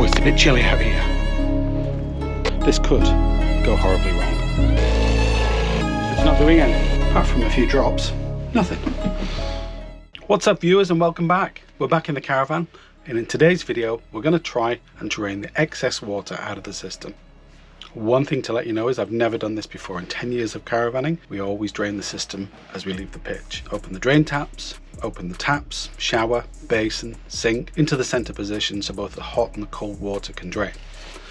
it's a bit chilly out here. This could go horribly wrong. It's not doing anything, apart from a few drops. Nothing. What's up, viewers, and welcome back. We're back in the caravan, and in today's video we're going to try and drain the excess water out of the system. One thing to let you know is I've never done this before. In 10 years of caravanning, we always drain the system as we leave the pitch. Open the drain taps, open the taps, shower, basin, sink into the center position so both the hot and the cold water can drain.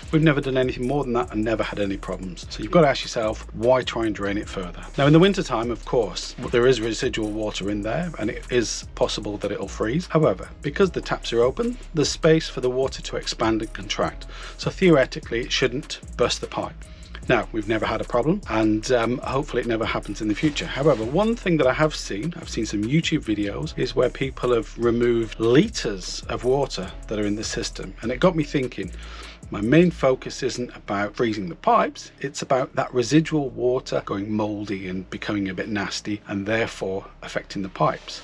We've never done anything more than that and never had any problems. So you've got to ask yourself, why try and drain it further? Now in the winter time, of course, there is residual water in there and it is possible that it'll freeze. However, because the taps are open, there's space for the water to expand and contract. So theoretically, it shouldn't burst the pipe. Now, we've never had a problem, and hopefully it never happens in the future. However, one thing that I've seen some YouTube videos, is where people have removed litres of water that are in the system. And it got me thinking, my main focus isn't about freezing the pipes, it's about that residual water going mouldy and becoming a bit nasty and therefore affecting the pipes.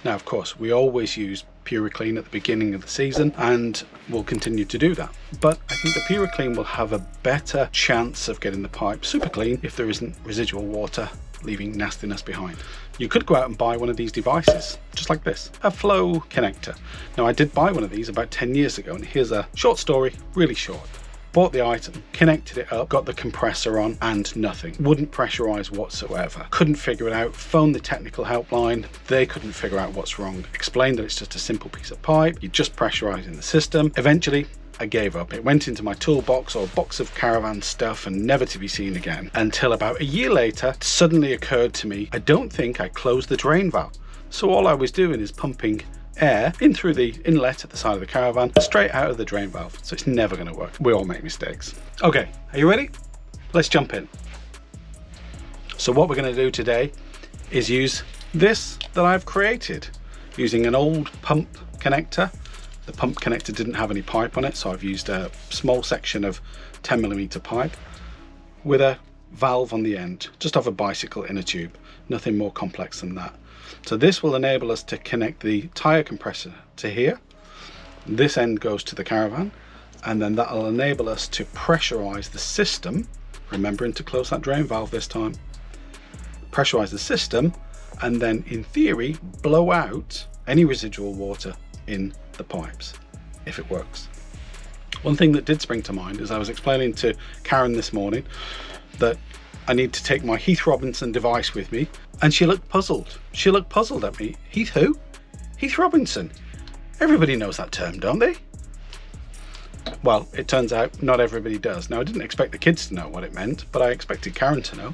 Now, of course, we always use PuraClean at the beginning of the season and we'll continue to do that. But I think the PuraClean will have a better chance of getting the pipe super clean if there isn't residual water leaving nastiness behind. You could go out and buy one of these devices, just like this, a flow connector. Now, I did buy one of these about 10 years ago, and here's a short story, really short. Bought the item, connected it up, got the compressor on, and nothing. Wouldn't pressurize whatsoever. Couldn't figure it out. Phoned the technical helpline. They couldn't figure out what's wrong. Explained that it's just a simple piece of pipe. You're just pressurizing the system. Eventually, I gave up. It went into my toolbox or box of caravan stuff and never to be seen again. Until about a year later, it suddenly occurred to me, I don't think I closed the drain valve. So all I was doing is pumping air in through the inlet at the side of the caravan, straight out of the drain valve. So it's never going to work. We all make mistakes. Okay, are you ready? Let's jump in. So what we're going to do today is use this that I've created using an old pump connector. The pump connector didn't have any pipe on it, so I've used a small section of 10mm pipe with a valve on the end, just off a bicycle inner tube. Nothing more complex than that. So this will enable us to connect the tire compressor to here. This end goes to the caravan, and then that'll enable us to pressurize the system, remembering to close that drain valve this time. Pressurize the system, and then in theory blow out any residual water in the pipes, if it works. One thing that did spring to mind is I was explaining to Karen this morning that I need to take my Heath Robinson device with me, and she looked puzzled. She looked puzzled at me. Heath who? Heath Robinson. Everybody knows that term, don't they? Well, it turns out not everybody does. Now, I didn't expect the kids to know what it meant, but I expected Karen to know.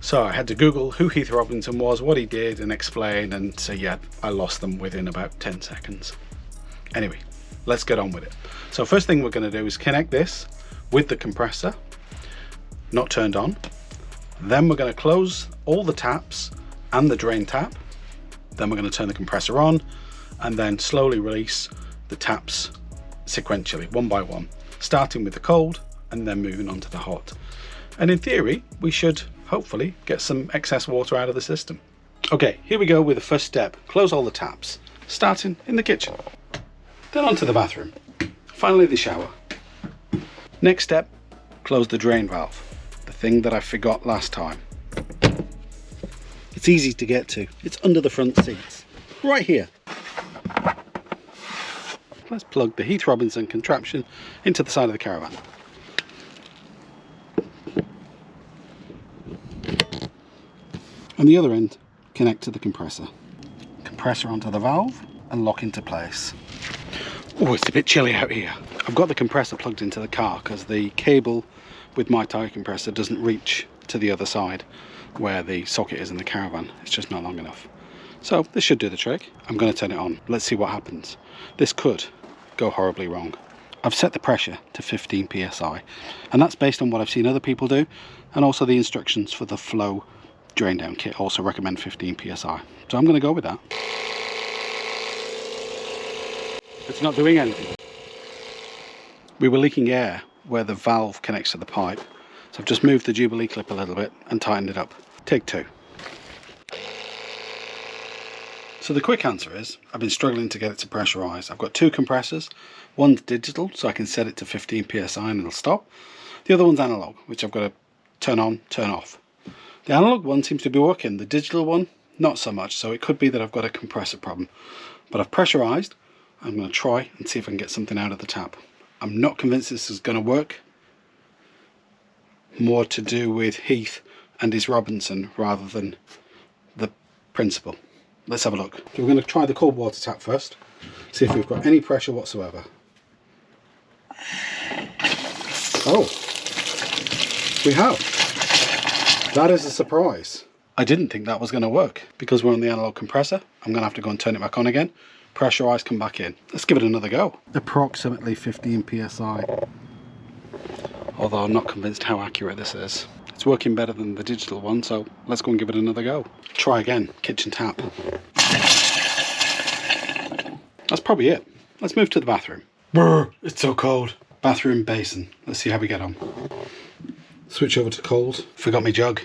So I had to Google who Heath Robinson was, what he did, and explain, and so yeah, I lost them within about 10 seconds. Anyway, let's get on with it. So first thing we're going to do is connect this with the compressor, not turned on. Then we're going to close all the taps and the drain tap. Then we're going to turn the compressor on and then slowly release the taps sequentially, one by one, starting with the cold and then moving on to the hot. And in theory, we should hopefully get some excess water out of the system. Okay, here we go with the first step. Close all the taps, starting in the kitchen. Then onto the bathroom. Finally, the shower. Next step, close the drain valve. The thing that I forgot last time. It's easy to get to. It's under the front seats. Right here. Let's plug the Heath Robinson contraption into the side of the caravan. On the other end, connect to the compressor. Compressor onto the valve and lock into place. Oh, it's a bit chilly out here. I've got the compressor plugged into the car because the cable with my tyre compressor doesn't reach to the other side where the socket is in the caravan. It's just not long enough. So this should do the trick. I'm going to turn it on. Let's see what happens. This could go horribly wrong. I've set the pressure to 15 psi, and that's based on what I've seen other people do, and also the instructions for the flow drain down kit also recommend 15 psi. So I'm going to go with that. It's not doing anything. We were leaking air where the valve connects to the pipe, so I've just moved the Jubilee clip a little bit and tightened it up. Take two. So the quick answer is, I've been struggling to get it to pressurise. I've got two compressors. One's digital, so I can set it to 15 psi and it'll stop. The other one's analog, which I've got to turn on, turn off. The analog one seems to be working. The digital one, not so much. So it could be that I've got a compressor problem. But I've pressurised. I'm going to try and see if I can get something out of the tap. I'm not convinced this is going to work. More to do with Heath and his Robinson rather than the principle. Let's have a look. So we're going to try the cold water tap first. See if we've got any pressure whatsoever. Oh, we have. That is a surprise. I didn't think that was going to work. Because we're on the analog compressor, I'm going to have to go and turn it back on again. Pressurise, come back in. Let's give it another go. Approximately 15 psi. Although I'm not convinced how accurate this is. It's working better than the digital one, so let's go and give it another go. Try again, kitchen tap. That's probably it. Let's move to the bathroom. Brr, it's so cold. Bathroom basin. Let's see how we get on. Switch over to cold. Forgot my jug.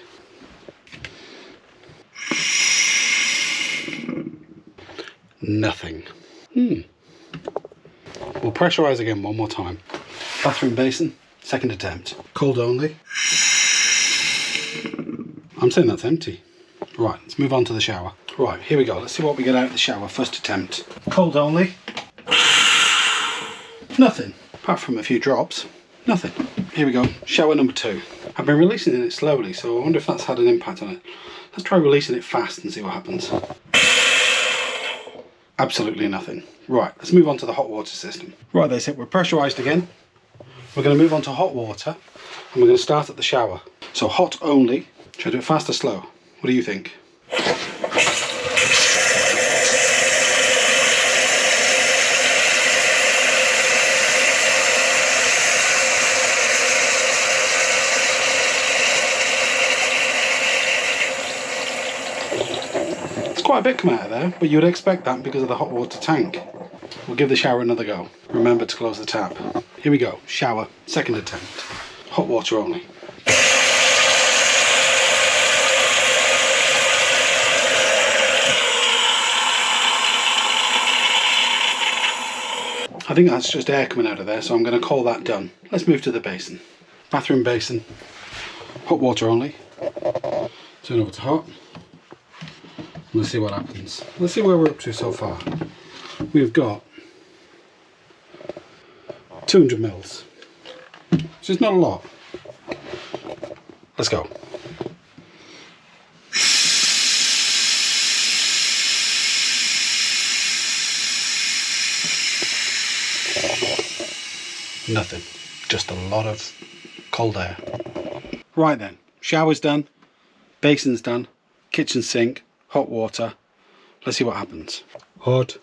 Nothing. We'll pressurise again one more time. Bathroom basin, second attempt. Cold only. I'm saying that's empty. Right, let's move on to the shower. Right, here we go. Let's see what we get out of the shower. First attempt. Cold only. Nothing. Apart from a few drops. Nothing. Here we go. Shower number 2. I've been releasing it slowly, so I wonder if that's had an impact on it. Let's try releasing it fast and see what happens. Absolutely nothing. Right, let's move on to the hot water system. Right, that's it. We're pressurised again. We're going to move on to hot water, and we're going to start at the shower. So hot only. Should I do it fast or slow? What do you think? It's quite a bit come out of there, but you would expect that because of the hot water tank. We'll give the shower another go. Remember to close the tap. Here we go. Shower, second attempt. Hot water only. I think that's just air coming out of there, so I'm going to call that done. Let's move to the basin. Bathroom basin. Hot water only. Turn over to hot. Let's see what happens. Let's see where we're up to so far. We've got 200 mils. Which is not a lot. Let's go. Nothing, just a lot of cold air. Right then, shower's done, basin's done, kitchen sink, hot water. Let's see what happens. Hot.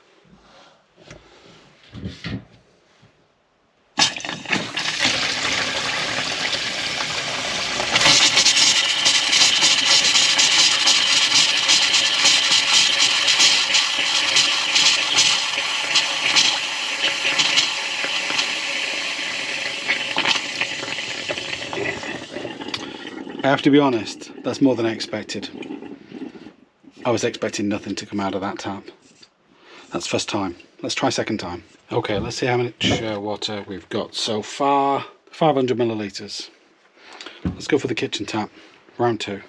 I have to be honest, that's more than I expected. I was expecting nothing to come out of that tap. That's first time. Let's try second time. Okay, let's see how much water we've got so far. 500 millilitres. Let's go for the kitchen tap. Round 2.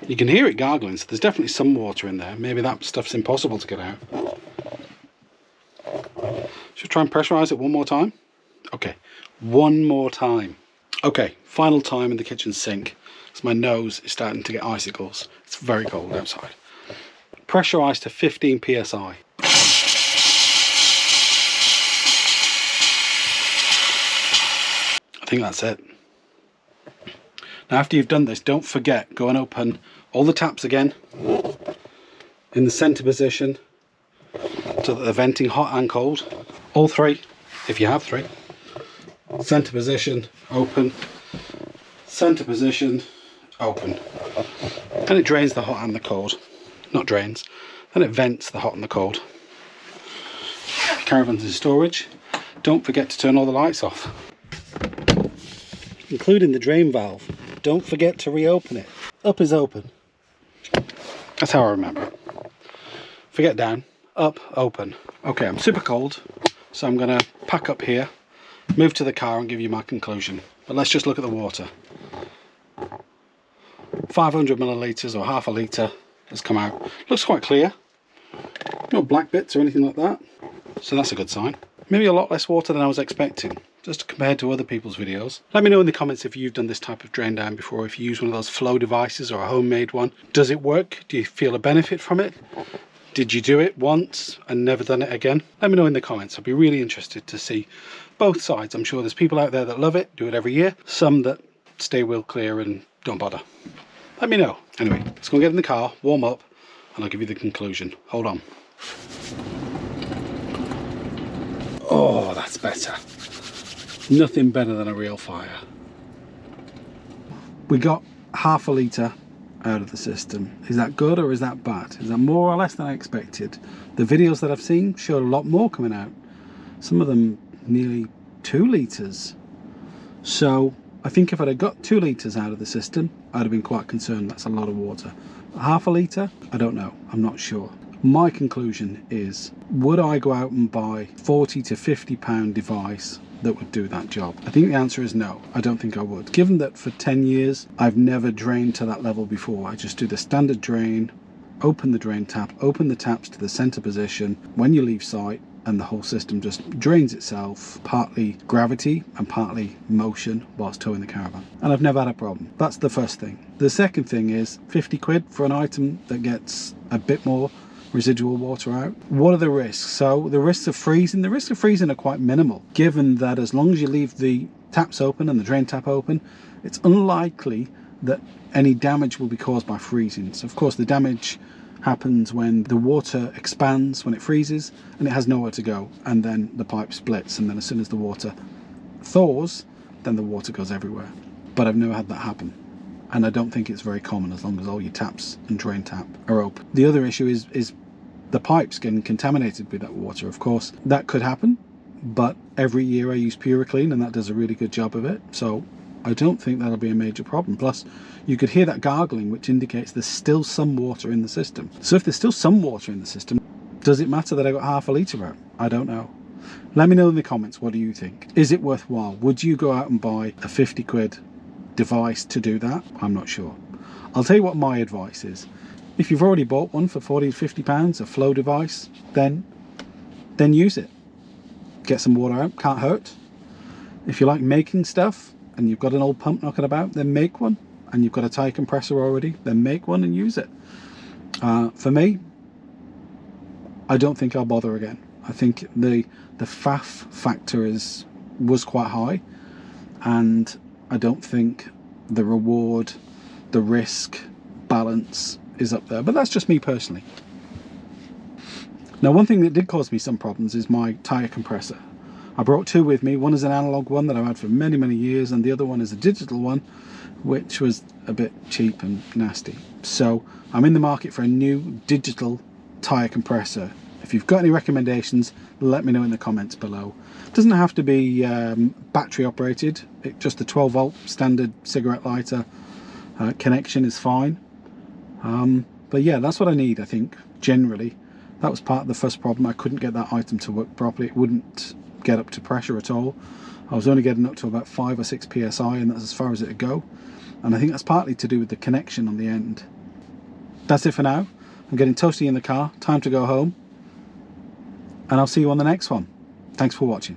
You can hear it gargling, so there's definitely some water in there. Maybe that stuff's impossible to get out. Should we try and pressurise it one more time? Okay, one more time. Okay, final time in the kitchen sink. So my nose is starting to get icicles. It's very cold outside. Pressurise to 15 psi. I think that's it. Now after you've done this, don't forget, go and open all the taps again in the centre position so that they're venting hot and cold. All 3, if you have 3. Centre position, open. Centre position, open. And it drains the hot and the cold. Not drains, then it vents the hot and the cold. Caravan's in storage. Don't forget to turn all the lights off. including the drain valve. Don't forget to reopen it. Up is open. That's how I remember it. Forget down, up, open. Okay, I'm super cold, so I'm gonna pack up here, move to the car and give you my conclusion. But let's just look at the water. 500 millilitres or half a litre has come out. Looks quite clear. No black bits or anything like that. So that's a good sign. Maybe a lot less water than I was expecting, just compared to other people's videos. Let me know in the comments if you've done this type of drain down before, if you use one of those flow devices or a homemade one. Does it work? Do you feel a benefit from it? Did you do it once and never done it again? Let me know in the comments. I'd be really interested to see both sides. I'm sure there's people out there that love it, do it every year. Some that stay wheel clear and don't bother. Let me know. Anyway, let's go and get in the car, warm up, and I'll give you the conclusion. Hold on. Oh, that's better. Nothing better than a real fire. We got half a litre out of the system. Is that good or is that bad? Is that more or less than I expected? The videos that I've seen showed a lot more coming out. Some of them nearly 2 litres. So I think if I'd have got 2 litres out of the system, I'd have been quite concerned. That's a lot of water. Half a litre? I don't know. I'm not sure. My conclusion is, would I go out and buy £40 to £50 device that would do that job? I think the answer is no. I don't think I would. Given that for 10 years, I've never drained to that level before. I just do the standard drain, open the drain tap, open the taps to the center position when you leave sight, and the whole system just drains itself, partly gravity and partly motion whilst towing the caravan. And I've never had a problem. That's the first thing. The second thing is 50 quid for an item that gets a bit more residual water out. What are the risks? So the risks of freezing, are quite minimal, given that as long as you leave the taps open and the drain tap open, it's unlikely that any damage will be caused by freezing. So of course the damage happens when the water expands, when it freezes, and it has nowhere to go, and then the pipe splits, and then as soon as the water thaws, then the water goes everywhere. But I've never had that happen. And I don't think it's very common, as long as all your taps and drain tap are open. The other issue is the pipes getting contaminated with that water. Of course, that could happen, but every year I use PuraClean and that does a really good job of it. So I don't think that'll be a major problem. Plus, you could hear that gargling, which indicates there's still some water in the system. So if there's still some water in the system, does it matter that I got half a litre out? I don't know. Let me know in the comments, what do you think? Is it worthwhile? Would you go out and buy a 50 quid device to do that? I'm not sure. I'll tell you what my advice is. If you've already bought one for 40 to 50 pounds, a flow device, then use it. Get some water out, can't hurt. If you like making stuff and you've got an old pump knocking about, then make one. And you've got a tyre compressor already, then make one and use it. For me, I don't think I'll bother again. I think the faff factor was quite high, and I don't think the reward, the risk balance is up there. But that's just me personally. Now, one thing that did cause me some problems is my tyre compressor. I brought 2 with me. One is an analog one that I've had for many, many years, and the other one is a digital one, which was a bit cheap and nasty. So I'm in the market for a new digital tyre compressor. If you've got any recommendations, let me know in the comments below. It doesn't have to be battery operated. Just the 12 volt standard cigarette lighter connection is fine. But yeah, that's what I need, I think, generally. That was part of the first problem. I couldn't get that item to work properly. It wouldn't get up to pressure at all. I was only getting up to about 5 or 6 psi, and that's as far as it would go. And I think that's partly to do with the connection on the end. That's it for now. I'm getting toasty in the car. Time to go home. And I'll see you on the next one. Thanks for watching.